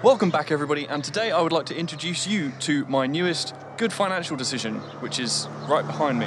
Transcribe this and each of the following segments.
Welcome back everybody, and today I would like to introduce you to my newest good financial decision, which is right behind me.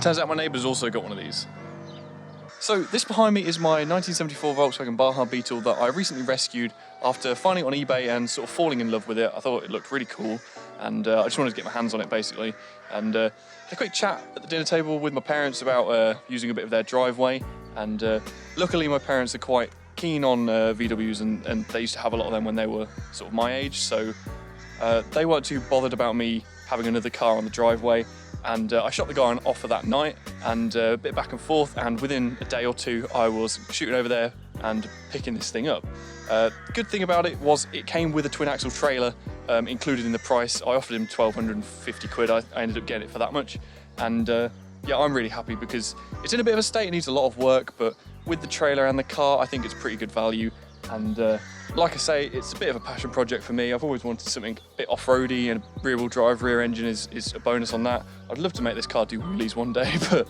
Turns out my neighbour's also got one of these. So this behind me is my 1974 Volkswagen Baja Beetle that I recently rescued after finding it on eBay and sort of falling in love with it. I thought it looked really cool, and I just wanted to get my hands on it basically. And had a quick chat at the dinner table with my parents about using a bit of their driveway, and luckily my parents are quite keen on VWs, and they used to have a lot of them when they were sort of my age, so they weren't too bothered about me having another car on the driveway. And I shot the guy on offer that night, and a bit back and forth, and within a day or two I was shooting over there and picking this thing up. Good thing about it was it came with a twin axle trailer included in the price. I offered him 1,250 quid, I ended up getting it for that much, and yeah, I'm really happy because it's in a bit of a state, it needs a lot of work, but with the trailer and the car I think it's pretty good value. And like I say, it's a bit of a passion project for me. I've always wanted something a bit off-roady, and rear-wheel drive, rear engine is a bonus on that. I'd love to make this car do wheelies one day, but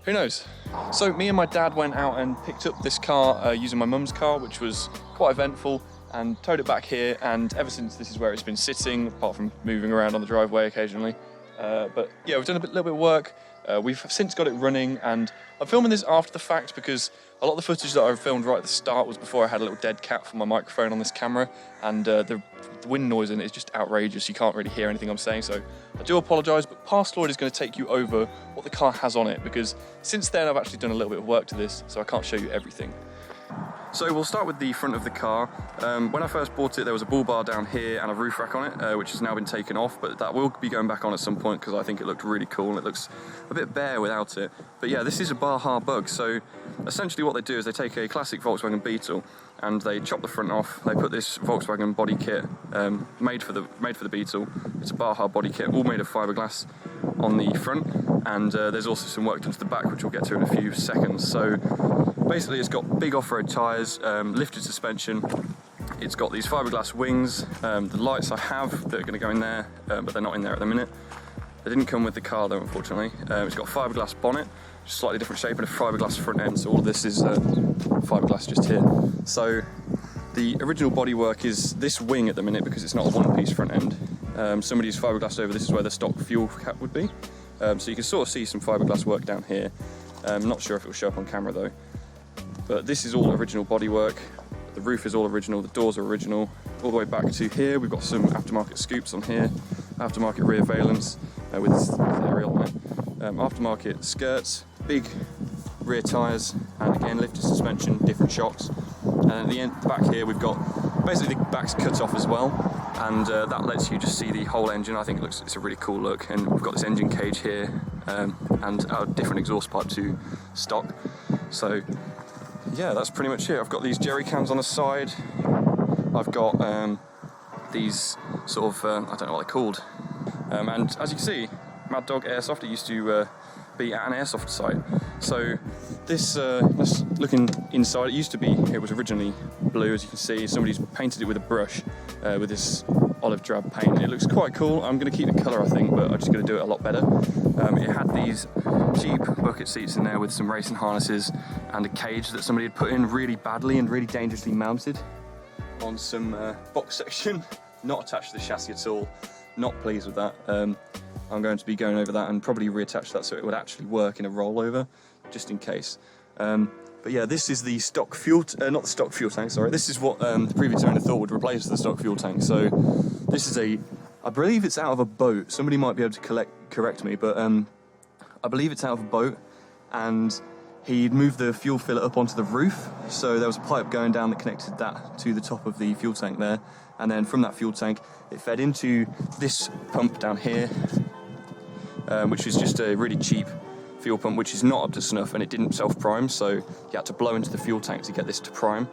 who knows? So me and my dad went out and picked up this car using my mum's car, which was quite eventful, and towed it back here, and ever since this is where it's been sitting, apart from moving around on the driveway occasionally. But yeah, we've done a little bit of work. We've since got it running, and I'm filming this after the fact because a lot of the footage that I filmed right at the start was before I had a little dead cat for my microphone on this camera, and the wind noise in it is just outrageous. You can't really hear anything I'm saying, so I do apologise, but Past Lloyd is going to take you over what the car has on it, because since then I've actually done a little bit of work to this, so I can't show you everything. So we'll start with the front of the car. When I first bought it, there was a bull bar down here and a roof rack on it, which has now been taken off, but that will be going back on at some point because I think it looked really cool, and it looks a bit bare without it. But yeah, this is a Baja Bug, so essentially what they do is they take a classic Volkswagen Beetle and they chop the front off. They put this Volkswagen body kit made for the Beetle. It's a Baja body kit, all made of fiberglass on the front, and there's also some work done to the back, which we'll get to in a few seconds. So basically it's got big off-road tyres, lifted suspension, it's got these fiberglass wings, the lights I have that are going to go in there, but they're not in there at the minute. They didn't come with the car though, unfortunately. It's got a fiberglass bonnet, slightly different shape, and a fiberglass front end, so all of this is fiberglass just here. So the original bodywork is this wing at the minute because it's not a one-piece front end. Somebody's fiberglassed over, this is where the stock fuel cap would be. So you can sort of see some fiberglass work down here. I'm not sure if it will show up on camera though. But this is all original bodywork. The roof is all original, the doors are original. All the way back to here, we've got some aftermarket scoops on here, aftermarket rear valence with this aerial on it, aftermarket skirts, big rear tyres, and again lifted suspension, different shocks. And at the end, back here, we've got basically the back's cut off as well, and that lets you just see the whole engine. I think it's a really cool look, and we've got this engine cage here and a different exhaust pipe to stock. So yeah, that's pretty much it. I've got these jerry cans on the side. I've got these sort of, I don't know what they're called. And as you can see, Mad Dog Airsoft, it used to be at an airsoft site. So this, let's look inside. It was originally blue, as you can see. Somebody's painted it with a brush with this olive drab paint. It looks quite cool. I'm going to keep the colour, I think, but I'm just going to do it a lot better. It had these cheap bucket seats in there with some racing harnesses and a cage that somebody had put in really badly and really dangerously mounted on some box section, not attached to the chassis at all. Not pleased with that. I'm going to be going over that and probably reattach that so it would actually work in a rollover, just in case. But yeah, this is the stock fuel, not the stock fuel tank, sorry. This is what the previous owner thought would replace the stock fuel tank. So this is I believe it's out of a boat. Somebody might be able to correct me, but I believe it's out of a boat, and he'd moved the fuel filler up onto the roof, so there was a pipe going down that connected that to the top of the fuel tank there, and then from that fuel tank it fed into this pump down here, which is just a really cheap fuel pump which is not up to snuff, and it didn't self-prime, so you had to blow into the fuel tank to get this to prime,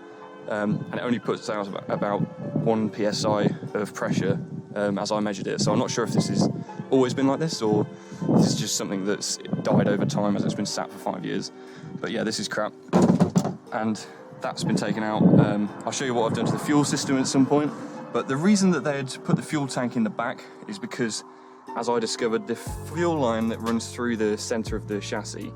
and it only puts out about 1 psi of pressure as I measured it. So I'm not sure if this has always been like this, or this is just something that's died over time as it's been sat for 5 years. But yeah, this is crap, and that's been taken out. I'll show you what I've done to the fuel system at some point, but the reason that they'd put the fuel tank in the back is because, as I discovered, the fuel line that runs through the centre of the chassis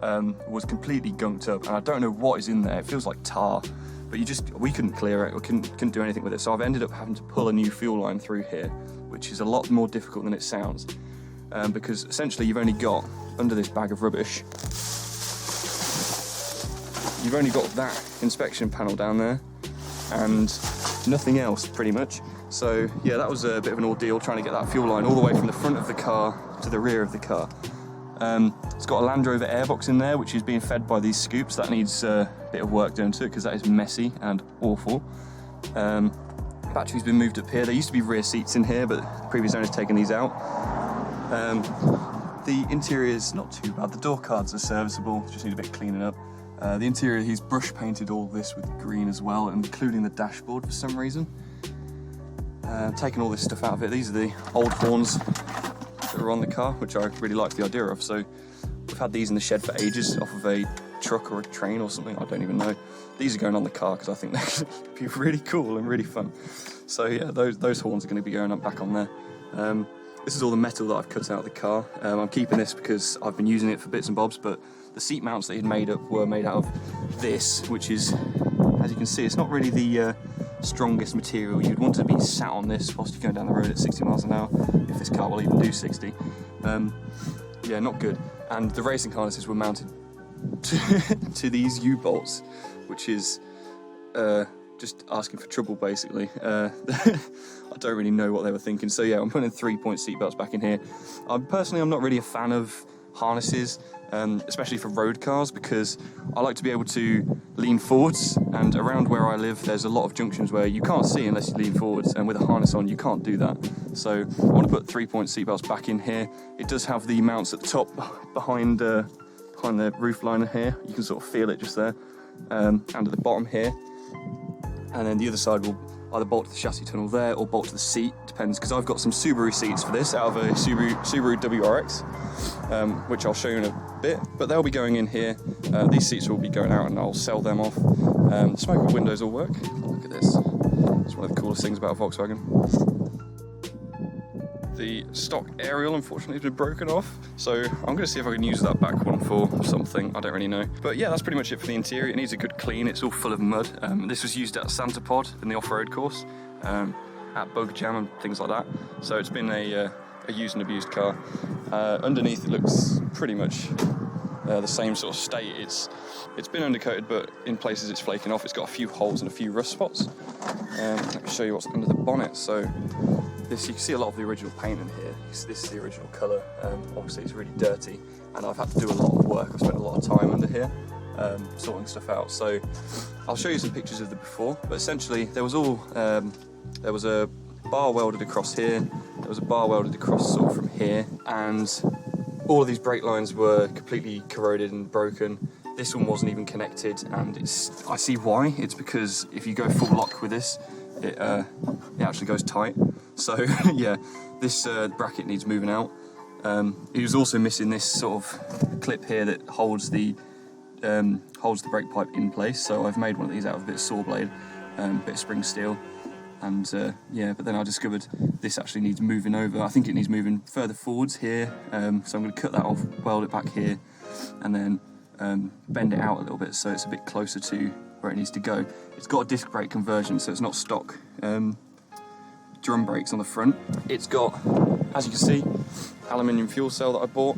was completely gunked up, and I don't know what is in there. It feels like tar, but we couldn't clear it, or couldn't do anything with it. So I've ended up having to pull a new fuel line through here, which is a lot more difficult than it sounds, because essentially you've only got, under this bag of rubbish, you've only got that inspection panel down there and nothing else, pretty much. So yeah, that was a bit of an ordeal trying to get that fuel line all the way from the front of the car to the rear of the car. It's got a Land Rover airbox in there, which is being fed by these scoops. That needs a bit of work done to it because that is messy and awful. Battery's been moved up here. There used to be rear seats in here, but the previous owner's taken these out. The interior is not too bad. The door cards are serviceable, just need a bit of cleaning up. The interior, he's brush painted all this with green as well, including the dashboard for some reason. Taking all this stuff out of it. These are the old horns that were on the car, which I really like the idea of. So we've had these in the shed for ages, off of a truck or a train or something, I don't even know. These are going on the car because I think they're going to be really cool and really fun. So yeah, those horns are going to be going up back on there. This is all the metal that I've cut out of the car. I'm keeping this because I've been using it for bits and bobs, but the seat mounts that he'd made up were made out of this, which is, as you can see, it's not really the strongest material. You'd want to be sat on this whilst you're going down the road at 60 miles an hour, if this car will even do 60. Yeah, not good. And the racing harnesses were mounted to these U-bolts, which is just asking for trouble, basically. I don't really know what they were thinking. So yeah, I'm putting 3-point seatbelts back in here. Personally, I'm not really a fan of harnesses, especially for road cars, because I like to be able to lean forwards, and around where I live there's a lot of junctions where you can't see unless you lean forwards, and with a harness on you can't do that. So I want to put 3-point seatbelts back in here. It does have the mounts at the top behind the roof liner here. You can sort of feel it just there, and at the bottom here, and then the other side will either bolt to the chassis tunnel there or bolt to the seat, depends, because I've got some Subaru seats for this out of a Subaru WRX, which I'll show you in a bit, but they'll be going in here. These seats will be going out and I'll sell them off. The smoke windows will work. Look at this. It's one of the coolest things about a Volkswagen. The stock aerial, unfortunately, has been broken off, so I'm going to see if I can use that back one for something. I don't really know. But yeah, that's pretty much it for the interior. It needs a good clean. It's all full of mud. This was used at Santa Pod in the off-road course, at Bug Jam and things like that. So it's been a used and abused car. Underneath, it looks pretty much the same sort of state. It's been undercoated, but in places it's flaking off. It's got a few holes and a few rust spots. Let me show you what's under the bonnet. So this, you can see a lot of the original paint in here. This is the original colour. Obviously it's really dirty, and I've had to do a lot of work. I've spent a lot of time under here sorting stuff out. So I'll show you some pictures of the before, but essentially there was a bar welded across here, there was a bar welded across sort of from here, and all of these brake lines were completely corroded and broken. This one wasn't even connected, and I see why. It's because if you go full lock with this, it actually goes tight. So yeah, this bracket needs moving out. He was also missing this sort of clip here that holds the brake pipe in place. So I've made one of these out of a bit of saw blade, a bit of spring steel, and yeah. But then I discovered this actually needs moving over. I think it needs moving further forwards here. So I'm going to cut that off, weld it back here, and then bend it out a little bit so it's a bit closer to where it needs to go. It's got a disc brake conversion, so it's not stock drum brakes on the front. It's got, as you can see, aluminium fuel cell that I bought.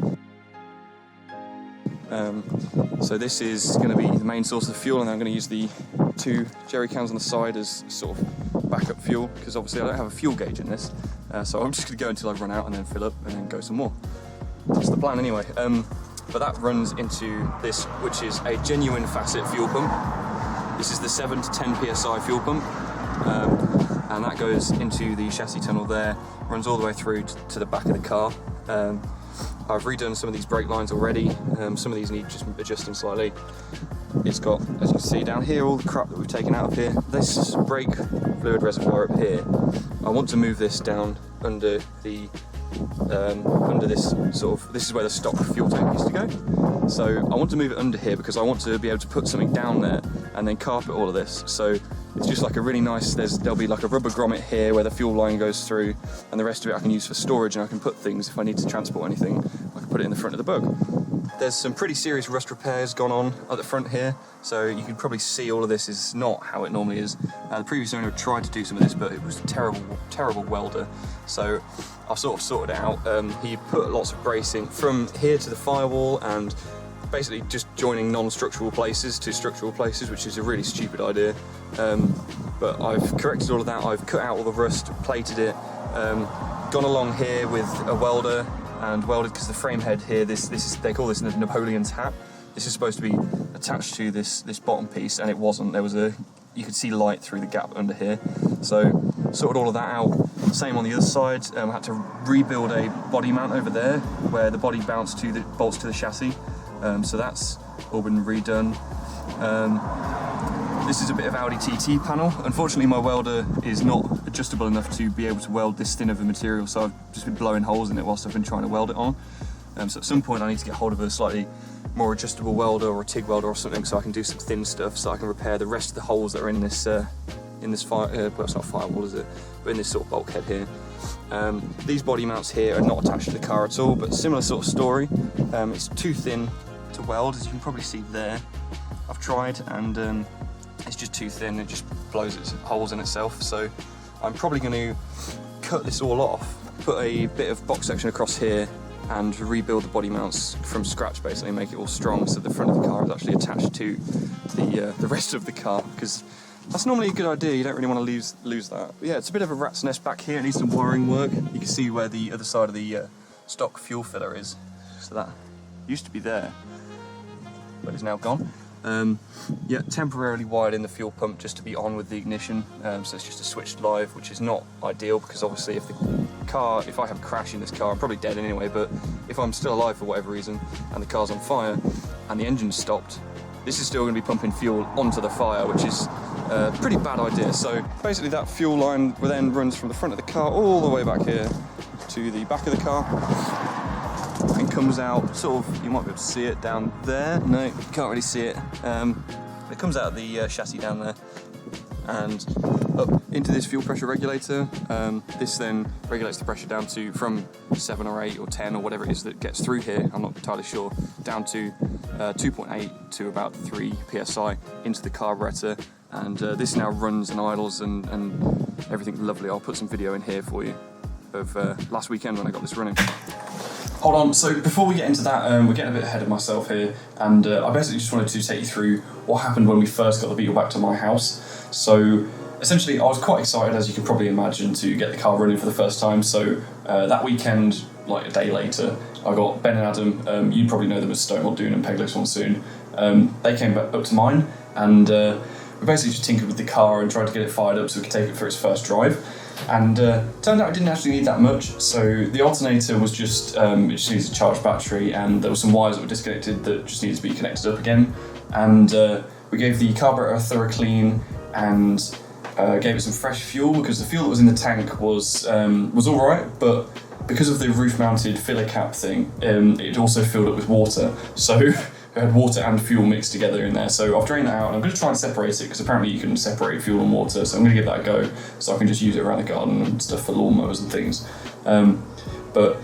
So this is going to be the main source of fuel, and then I'm going to use the 2 jerry cans on the side as sort of backup fuel, because obviously I don't have a fuel gauge in this. So I'm just going to go until I run out and then fill up and then go some more. That's the plan anyway. But that runs into this, which is a genuine facet fuel pump. This is the 7 to 10 psi fuel pump. And that goes into the chassis tunnel there, runs all the way through to the back of the car. I've redone some of these brake lines already. Some of these need just adjusting slightly. It's got, as you can see down here, all the crap that we've taken out of here. This brake fluid reservoir up here, I want to move this down under the under this sort of, this is where the stock fuel tank used to go. So I want to move it under here because I want to be able to put something down there and then carpet all of this. So it's just like a really nice, there'll be like a rubber grommet here where the fuel line goes through, and the rest of it I can use for storage, and I can put things, if I need to transport anything, I can put it in the front of the Bug. There's some pretty serious rust repairs gone on at the front here, so you can probably see all of this is not how it normally is. The previous owner tried to do some of this, but it was a terrible welder, so I've sort of sorted it out. He put lots of bracing from here to the firewall and basically just joining non-structural places to structural places, which is a really stupid idea. But I've corrected all of that, I've cut out all the rust, plated it, gone along here with a welder and welded, because the frame head here, they call this Napoleon's hat. This is supposed to be attached to this bottom piece, and it wasn't. You could see light through the gap under here. So sorted all of that out. Same on the other side. I had to rebuild a body mount over there where the body bolts to the chassis. So that's all been redone. This is a bit of Audi TT panel. Unfortunately, my welder is not adjustable enough to be able to weld this thin of a material, so I've just been blowing holes in it whilst I've been trying to weld it on. So at some point I need to get hold of a slightly more adjustable welder or a TIG welder or something, so I can do some thin stuff, so I can repair the rest of the holes that are in this well, it's not a firewall, is it? But in this sort of bulkhead here. These body mounts here are not attached to the car at all, but similar sort of story. It's too thin to weld, as you can probably see there. I've tried, and it's just too thin. It just blows its holes in itself. So I'm probably going to cut this all off, put a bit of box section across here, and rebuild the body mounts from scratch, basically make it all strong, so the front of the car is actually attached to the rest of the car, because that's normally a good idea. You don't really want to lose that. But yeah, it's a bit of a rat's nest back here. It needs some wiring work. You can see where the other side of the stock fuel filler is. So that used to be there, but it's now gone. Yeah, temporarily wired in the fuel pump just to be on with the ignition, so it's just a switched live, which is not ideal, because obviously if I have a crash in this car, I'm probably dead anyway, but if I'm still alive for whatever reason and the car's on fire and the engine's stopped, this is still going to be pumping fuel onto the fire, which is a pretty bad idea. So basically that fuel line then runs from the front of the car all the way back here to the back of the car, and comes out sort of, you might be able to see it down there. No, you can't really see it. It comes out of the chassis down there and up into this fuel pressure regulator. This then regulates the pressure down to from 7 or 8 or 10 or whatever it is that gets through here, I'm not entirely sure, down to 2.8 to about 3 psi into the carburetor. And this now runs and idles and everything lovely. I'll put some video in here for you of last weekend when I got this running. Hold on, so before we get into that, we're getting a bit ahead of myself here, and I basically just wanted to take you through what happened when we first got the Beetle back to my house. So essentially I was quite excited, as you can probably imagine, to get the car running for the first time. So that weekend, like a day later, I got Ben and Adam, you probably know them as Stonewall Doon and Peglegs Monsoon. They came back up to mine, and we basically just tinkered with the car and tried to get it fired up so we could take it for its first drive. And turned out I didn't actually need that much. So the alternator was just, it just needs a charged battery, and there were some wires that were disconnected that just needed to be connected up again. And we gave the carburetor a thorough clean and gave it some fresh fuel, because the fuel that was in the tank was all right, but because of the roof-mounted filler cap thing, it also filled up with water. So it had water and fuel mixed together in there. So I've drained that out, and I'm going to try and separate it, because apparently you can separate fuel and water, so I'm going to give that a go, so I can just use it around the garden and stuff for lawnmowers and things. But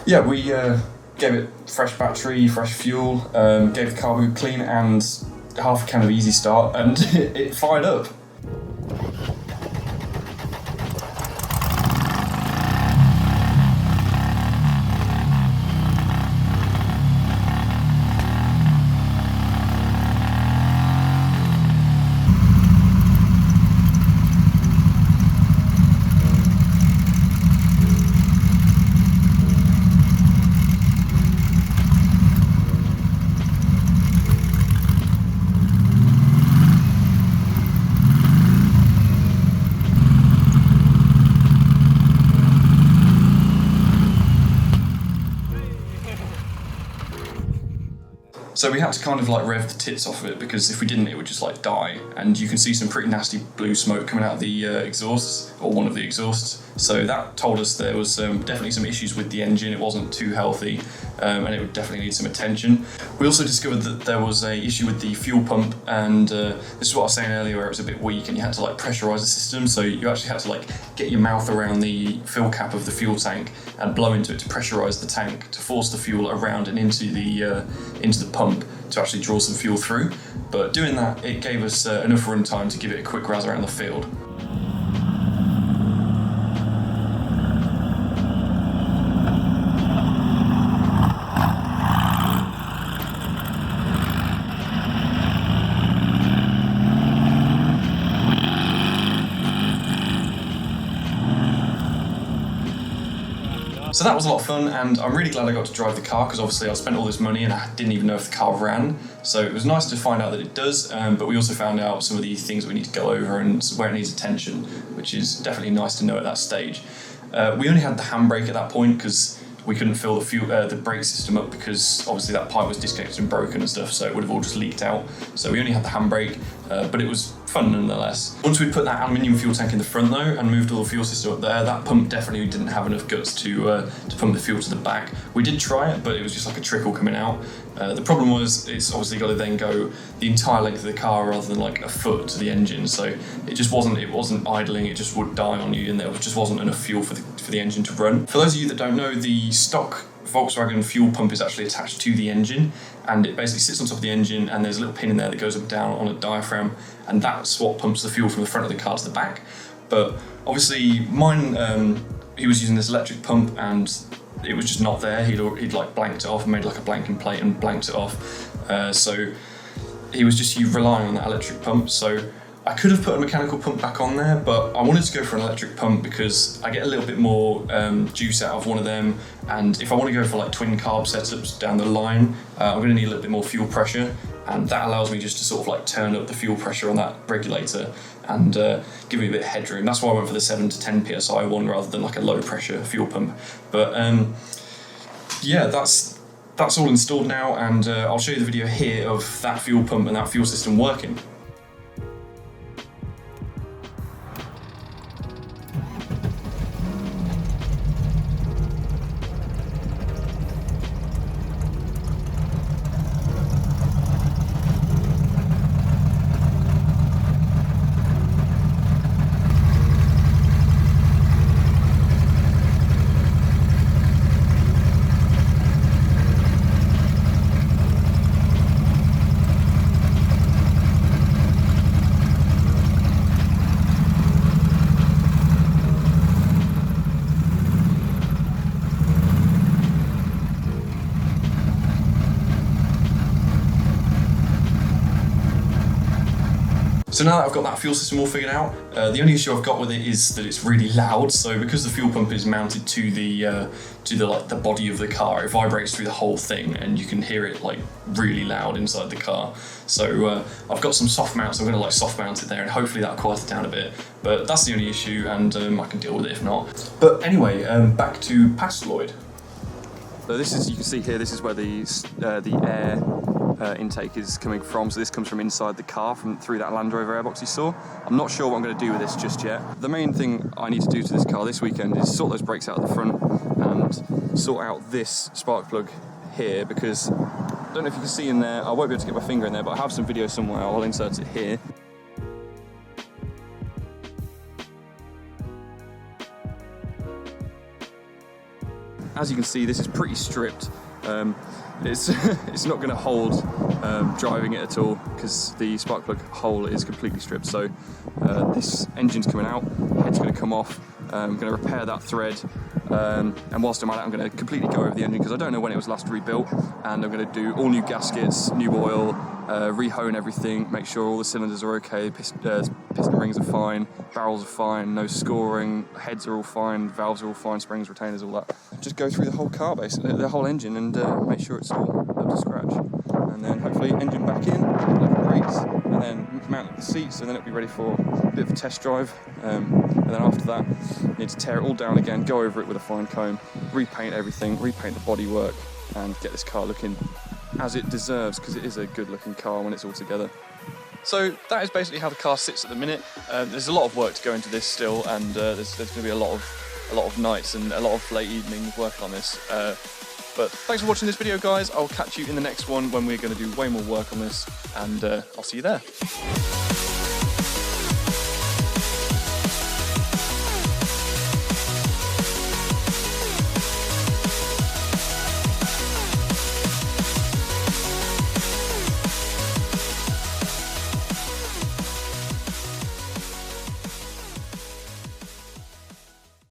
yeah, we gave it fresh battery, fresh fuel, gave the carb a clean and half a can of Easy Start, and it fired up. So we had to kind of like rev the tits off of it, because if we didn't it would just like die, and you can see some pretty nasty blue smoke coming out of the exhausts, or one of the exhausts. So that told us there was definitely some issues with the engine. It wasn't too healthy, and it would definitely need some attention. We also discovered that there was a issue with the fuel pump, and this is what I was saying earlier, where it was a bit weak and you had to like pressurize the system. So you actually had to like get your mouth around the fill cap of the fuel tank and blow into it to pressurize the tank, to force the fuel around and into the pump to actually draw some fuel through. But doing that, it gave us enough run time to give it a quick razz around the field. So that was a lot of fun, and I'm really glad I got to drive the car, because obviously I spent all this money and I didn't even know if the car ran. So it was nice to find out that it does, but we also found out some of the things we need to go over and where it needs attention, which is definitely nice to know at that stage. We only had the handbrake at that point because we couldn't fill the brake system up, because obviously that pipe was disconnected and broken and stuff, so it would have all just leaked out. So we only had the handbrake, but it was fun nonetheless. Once we put that aluminium fuel tank in the front though and moved all the fuel system up there, that pump definitely didn't have enough guts to pump the fuel to the back. We did try it, but it was just like a trickle coming out. The problem was it's obviously got to then go the entire length of the car rather than like a foot to the engine, so it wasn't idling, it just would die on you, and there just wasn't enough fuel for the engine to run. For those of you that don't know, the stock Volkswagen fuel pump is actually attached to the engine, and it basically sits on top of the engine, and there's a little pin in there that goes up and down on a diaphragm, and that's what pumps the fuel from the front of the car to the back. But obviously mine, he was using this electric pump, and it was just not there. He'd like blanked it off and made like a blanking plate and blanked it off. So he was just relying on that electric pump. So I could have put a mechanical pump back on there, but I wanted to go for an electric pump because I get a little bit more juice out of one of them, and if I want to go for like twin carb setups down the line, I'm going to need a little bit more fuel pressure, and that allows me just to sort of like turn up the fuel pressure on that regulator and give me a bit of headroom. That's why I went for the 7 to 10 psi one rather than like a low pressure fuel pump. But yeah, that's all installed now, and I'll show you the video here of that fuel pump and that fuel system working. So now that I've got that fuel system all figured out, the only issue I've got with it is that it's really loud. So because the fuel pump is mounted to the body of the car, it vibrates through the whole thing, and you can hear it like really loud inside the car. So I've got some soft mounts. I'm going to like soft mount it there, and hopefully that'll quiet it down a bit. But that's the only issue, and I can deal with it if not. But anyway, back to Pasteloid. So this is, you can see here, this is where the air intake is coming from. So this comes from inside the car, through that Land Rover airbox you saw. I'm not sure what I'm going to do with this just yet. The main thing I need to do to this car this weekend is sort those brakes out at the front and sort out this spark plug here, because I don't know if you can see in there, I won't be able to get my finger in there, but I have some video somewhere, I'll insert it here. As you can see, this is pretty stripped. It's not going to hold driving it at all, because the spark plug hole is completely stripped. So this engine's coming out, head's going to come off. I'm going to repair that thread, and whilst I'm at it, I'm going to completely go over the engine, because I don't know when it was last rebuilt, and I'm going to do all new gaskets, new oil, re-hone everything, make sure all the cylinders are okay, piston rings are fine, barrels are fine, no scoring, heads are all fine, valves are all fine, springs, retainers, all that. Just go through the whole car, basically, the whole engine, and make sure it's all up to scratch. And then hopefully engine back in, like brakes, and then mount the seats, and then it'll be ready for a bit of a test drive. And then after that, need to tear it all down again, go over it with a fine comb, repaint everything, repaint the bodywork, and get this car looking as it deserves, because it is a good looking car when it's all together. So that is basically how the car sits at the minute. There's a lot of work to go into this still, and there's going to be a lot of nights and a lot of late evenings working on this. But thanks for watching this video, guys. I'll catch you in the next one when we're going to do way more work on this, and I'll see you there.